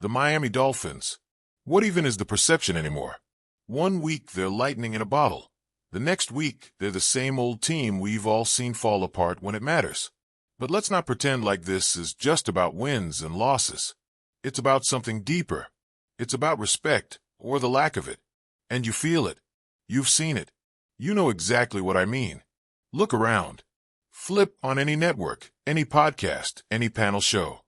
The Miami Dolphins. What even is the perception anymore? One week they're lightning in a bottle. The next week they're the same old team we've all seen fall apart when it matters. But let's not pretend like this is just about wins and losses. It's about something deeper. It's about respect, or the lack of it. And you feel it. You've seen it. You know exactly what I mean. Look around. Flip on any network, any podcast, any panel show.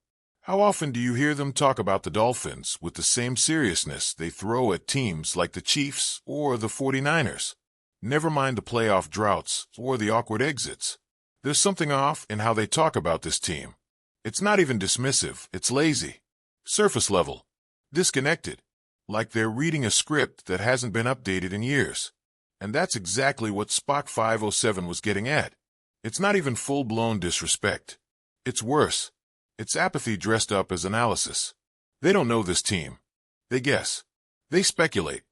How often do you hear them talk about the Dolphins with the same seriousness they throw at teams like the Chiefs or the 49ers? Never mind the playoff droughts or the awkward exits. There's something off in how they talk about this team. It's not even dismissive, it's lazy. Surface level. Disconnected. Like they're reading a script that hasn't been updated in years. And that's exactly what Spock 507 was getting at. It's not even full-blown disrespect. It's worse. It's apathy dressed up as analysis. They don't know this team. They guess. They speculate.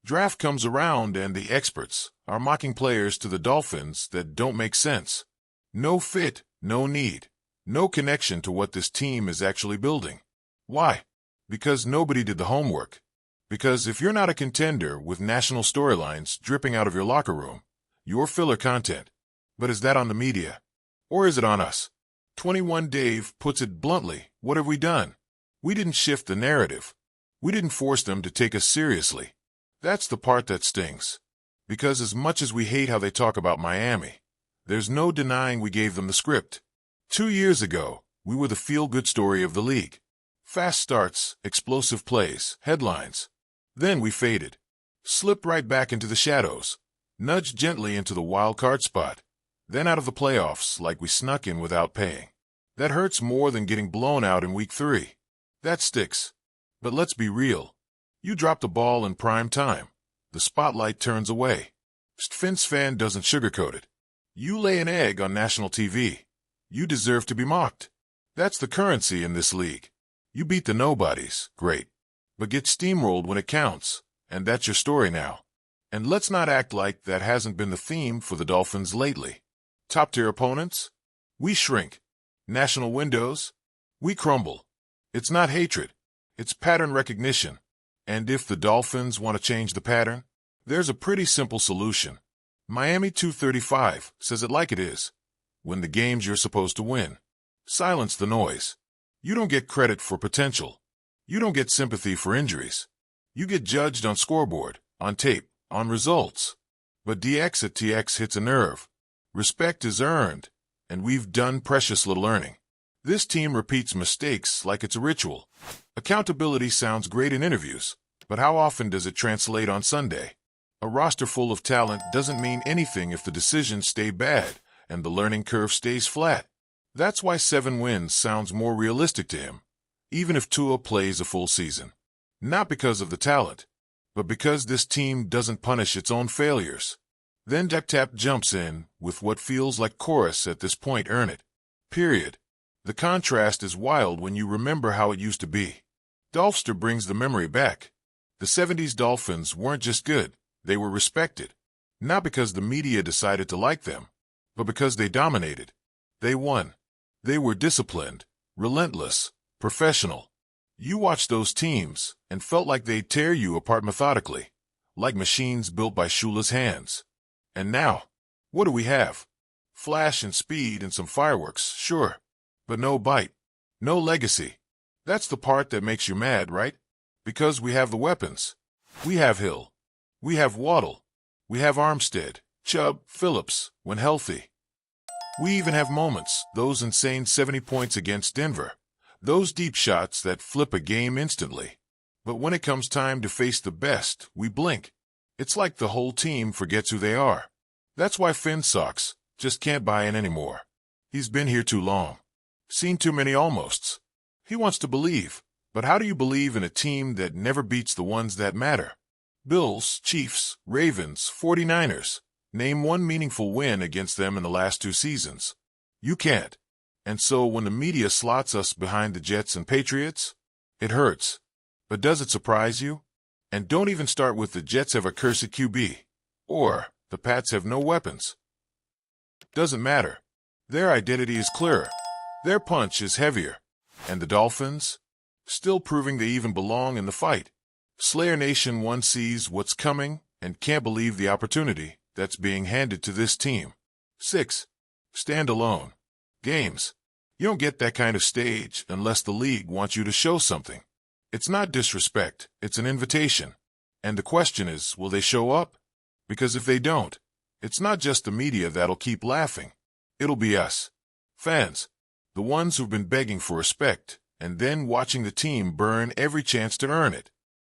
Draft comes around and the experts are mocking players to the Dolphins that don't make sense. No fit, no need, no connection to what this team is actually building. Why? Because nobody did the homework. Because if you're not a contender with national storylines dripping out of your locker room, you're filler content. But is that on the media? Or is it on us? 21 Dave puts it bluntly, what have we done? We didn't shift the narrative. We didn't force them to take us seriously. That's the part that stings. Because as much as we hate how they talk about Miami, there's no denying we gave them the script. 2 years ago, we were the feel-good story of the league. Fast starts, explosive plays, headlines. Then we faded. Slipped right back into the shadows. Nudged gently into the wild card spot. Then out of the playoffs like we snuck in without paying. That hurts more than getting blown out in week 3. That sticks. But let's be real. You drop the ball in prime time. The spotlight turns away. PHINS fan doesn't sugarcoat it. You lay an egg on national TV. You deserve to be mocked. That's the currency in this league. You beat the nobodies, great. But get steamrolled when it counts, and that's your story now. And let's not act like that hasn't been the theme for the Dolphins lately. Top-tier opponents? We shrink. National windows? We crumble. It's not hatred. It's pattern recognition. And if the Dolphins want to change the pattern, there's a pretty simple solution. Miami 235 says it like it is. Win the games you're supposed to win. Silence the noise. You don't get credit for potential. You don't get sympathy for injuries. You get judged on scoreboard, on tape, on results. But DX at TX hits a nerve. Respect is earned, and we've done precious little earning. This team repeats mistakes like it's a ritual. Accountability sounds great in interviews, but how often does it translate on Sunday? A roster full of talent doesn't mean anything if the decisions stay bad and the learning curve stays flat. That's why 7 wins sounds more realistic to him, even if Tua plays a full season. Not because of the talent, but because this team doesn't punish its own failures. Then Tap jumps in with what feels like chorus at this point, earn it. Period. The contrast is wild when you remember how it used to be. Dolphster brings the memory back. The 70s Dolphins weren't just good, they were respected. Not because the media decided to like them, but because they dominated. They won. They were disciplined, relentless, professional. You watched those teams and felt like they'd tear you apart methodically, like machines built by shoeless hands. And now, what do we have? Flash and speed and some fireworks, sure. But no bite. No legacy. That's the part that makes you mad, right? Because we have the weapons. We have Hill. We have Waddle. We have Armstead, Chubb, Phillips, when healthy. We even have moments, those insane 70 points against Denver. Those deep shots that flip a game instantly. But when it comes time to face the best, we blink. It's like the whole team forgets who they are. That's why Finn sucks, just can't buy in anymore. He's been here too long. Seen too many almosts. He wants to believe, but how do you believe in a team that never beats the ones that matter? Bills, Chiefs, Ravens, 49ers. Name one meaningful win against them in the last 2 seasons. You can't. And so when the media slots us behind the Jets and Patriots, it hurts. But does it surprise you? And don't even start with the Jets have a cursed QB, or the Pats have no weapons. Doesn't matter. Their identity is clearer. Their punch is heavier. And the Dolphins? still proving they even belong in the fight. Slayer Nation 1 sees what's coming and can't believe the opportunity that's being handed to this team. 6. Standalone games. You don't get that kind of stage unless the league wants you to show something. It's not disrespect, it's an invitation. And the question is, will they show up? Because if they don't, it's not just the media that'll keep laughing. It'll be us. Fans. The ones who've been begging for respect and then watching the team burn every chance to earn it.